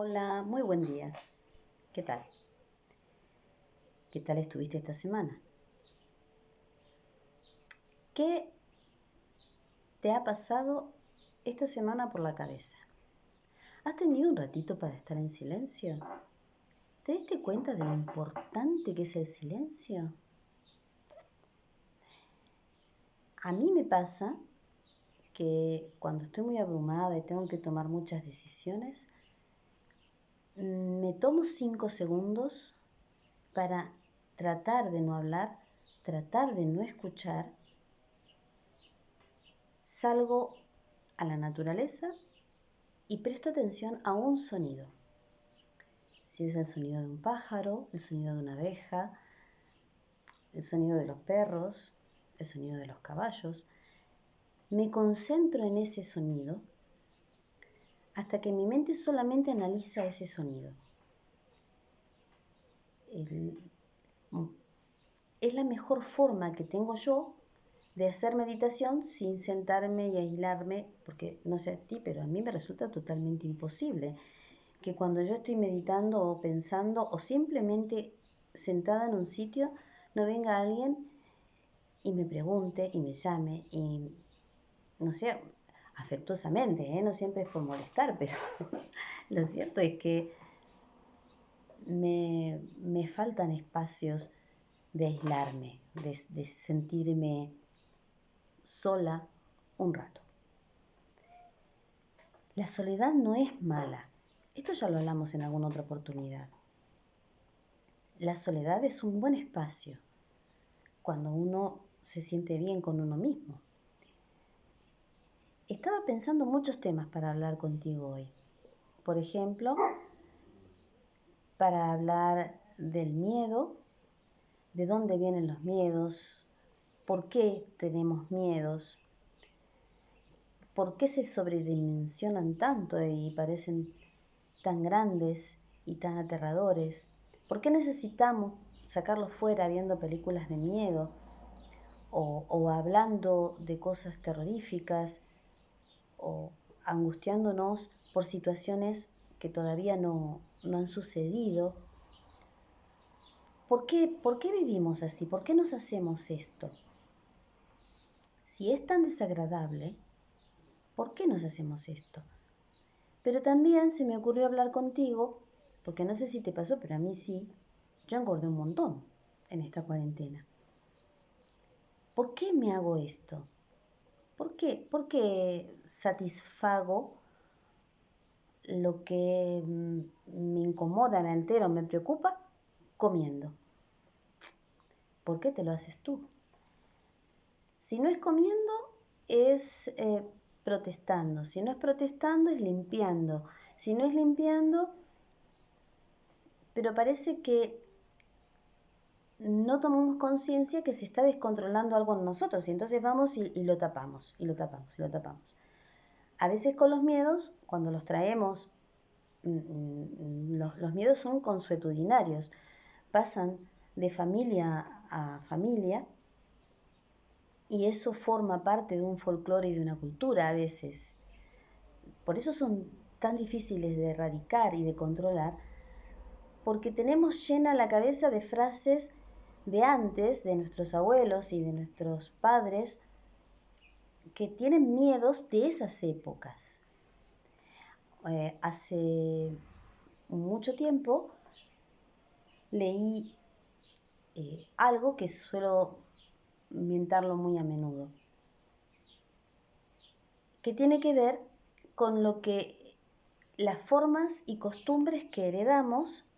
Hola, muy buen día. ¿Qué tal? ¿Qué tal estuviste esta semana? ¿Qué te ha pasado esta semana por la cabeza? ¿Has tenido un ratito para estar en silencio? ¿Te diste cuenta de lo importante que es el silencio? A mí me pasa que cuando estoy muy abrumada y tengo que tomar muchas decisiones, me tomo 5 segundos para tratar de no hablar, tratar de no escuchar. Salgo a la naturaleza y presto atención a un sonido. Si es el sonido de un pájaro, el sonido de una abeja, el sonido de los perros, el sonido de los caballos. Me concentro en ese sonido hasta que mi mente solamente analiza ese sonido. Es la mejor forma que tengo yo de hacer meditación sin sentarme y aislarme, porque no sé a ti, pero a mí me resulta totalmente imposible que cuando yo estoy meditando o pensando o simplemente sentada en un sitio, no venga alguien y me pregunte y me llame y, no sé, afectuosamente, no siempre es por molestar, pero lo cierto es que me faltan espacios de aislarme, de sentirme sola un rato. La soledad no es mala. Esto ya lo hablamos en alguna otra oportunidad. La soledad es un buen espacio cuando uno se siente bien con uno mismo. Estaba pensando muchos temas para hablar contigo hoy. Por ejemplo, para hablar del miedo, de dónde vienen los miedos, por qué tenemos miedos, por qué se sobredimensionan tanto y parecen tan grandes y tan aterradores, por qué necesitamos sacarlos fuera viendo películas de miedo o hablando de cosas terroríficas o angustiándonos por situaciones que todavía no han sucedido. ¿Por qué vivimos así? ¿Por qué nos hacemos esto? Si es tan desagradable, ¿por qué nos hacemos esto? Pero también se me ocurrió hablar contigo, porque no sé si te pasó, pero a mí sí, yo engordé un montón en esta cuarentena. ¿Por qué me hago esto? ¿Por qué satisfago lo que me incomoda, me altera o me preocupa comiendo? ¿Por qué te lo haces tú? Si no es comiendo, es protestando. Si no es protestando, es limpiando. Si no es limpiando, pero parece que no tomamos conciencia que se está descontrolando algo en nosotros y entonces vamos y lo tapamos, y lo tapamos, y lo tapamos. A veces con los miedos, cuando los traemos, los miedos son consuetudinarios, pasan de familia a familia y eso forma parte de un folclore y de una cultura a veces. Por eso son tan difíciles de erradicar y de controlar, porque tenemos llena la cabeza de frases de antes, de nuestros abuelos y de nuestros padres, que tienen miedos de esas épocas. Hace mucho tiempo leí algo que suelo mentarlo muy a menudo, que tiene que ver con lo que las formas y costumbres que heredamos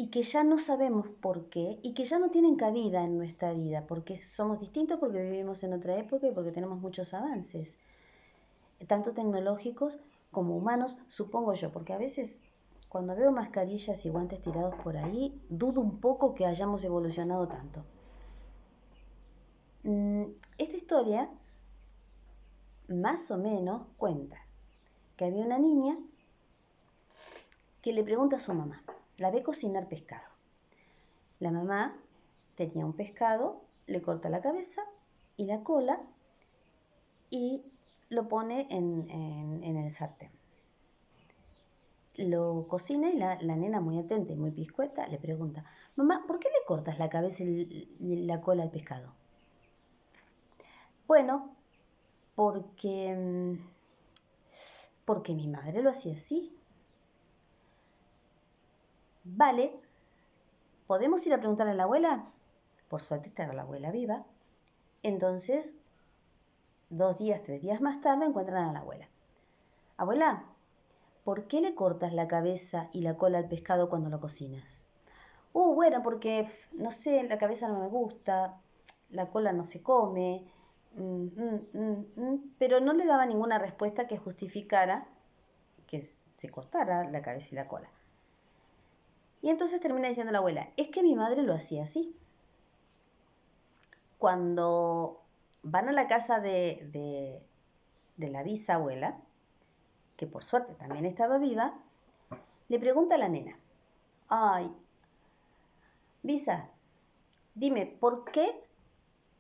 y que ya no sabemos por qué y que ya no tienen cabida en nuestra vida, porque somos distintos, porque vivimos en otra época y porque tenemos muchos avances, tanto tecnológicos como humanos, supongo yo, porque a veces cuando veo mascarillas y guantes tirados por ahí, dudo un poco que hayamos evolucionado tanto. Esta historia más o menos cuenta que había una niña que le pregunta a su mamá, la ve cocinar pescado. La mamá tenía un pescado, le corta la cabeza y la cola y lo pone en el sartén. lo cocina y la nena, muy atenta y muy piscueta, le pregunta, mamá, ¿por qué le cortas la cabeza y la cola al pescado? Bueno, porque mi madre lo hacía así. Vale, ¿podemos ir a preguntarle a la abuela? Por suerte estaba la abuela viva. Entonces, 2 días, 3 días más tarde encuentran a la abuela. Abuela, ¿por qué le cortas la cabeza y la cola al pescado cuando lo cocinas? Bueno, porque, no sé, la cabeza no me gusta, la cola no se come, pero no le daba ninguna respuesta que justificara que se cortara la cabeza y la cola. Y entonces termina diciendo la abuela, es que mi madre lo hacía así. Cuando van a la casa de la bisabuela, que por suerte también estaba viva, le pregunta a la nena, ay, Bisa, dime, ¿por qué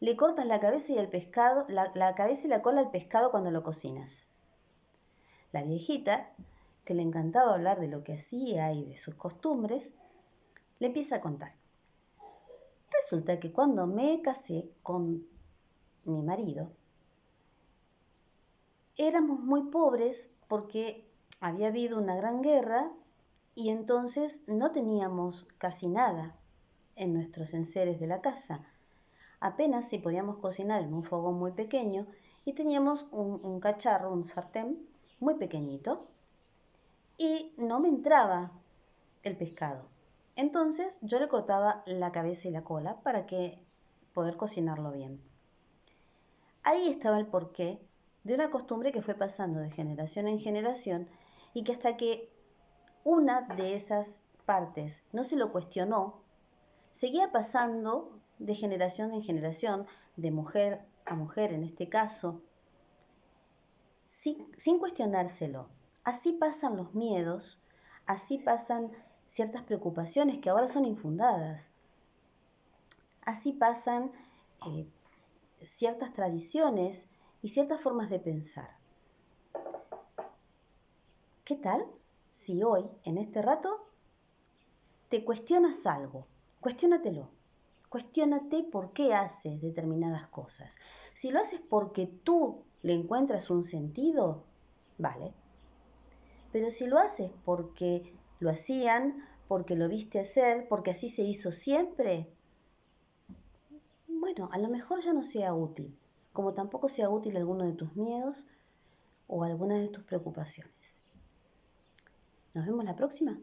le cortas la cabeza y el pescado, la cabeza y la cola al pescado cuando lo cocinas? La viejita, que le encantaba hablar de lo que hacía y de sus costumbres, le empieza a contar. Resulta que cuando me casé con mi marido, éramos muy pobres porque había habido una gran guerra y entonces no teníamos casi nada en nuestros enseres de la casa. Apenas si podíamos cocinar en un fogón muy pequeño y teníamos un cacharro, un sartén muy pequeñito y no me entraba el pescado. Entonces yo le cortaba la cabeza y la cola para que poder cocinarlo bien. Ahí estaba el porqué de una costumbre que fue pasando de generación en generación y que hasta que una de esas partes no se lo cuestionó, seguía pasando de generación en generación, de mujer a mujer en este caso, sin cuestionárselo. Así pasan los miedos, así pasan ciertas preocupaciones que ahora son infundadas, así pasan ciertas tradiciones y ciertas formas de pensar. ¿Qué tal si hoy, en este rato, te cuestionas algo? Cuestiónatelo. Cuestiónate por qué haces determinadas cosas. Si lo haces porque tú le encuentras un sentido, vale. Pero si lo haces porque lo hacían, porque lo viste hacer, porque así se hizo siempre, bueno, a lo mejor ya no sea útil, como tampoco sea útil alguno de tus miedos o alguna de tus preocupaciones. Nos vemos la próxima.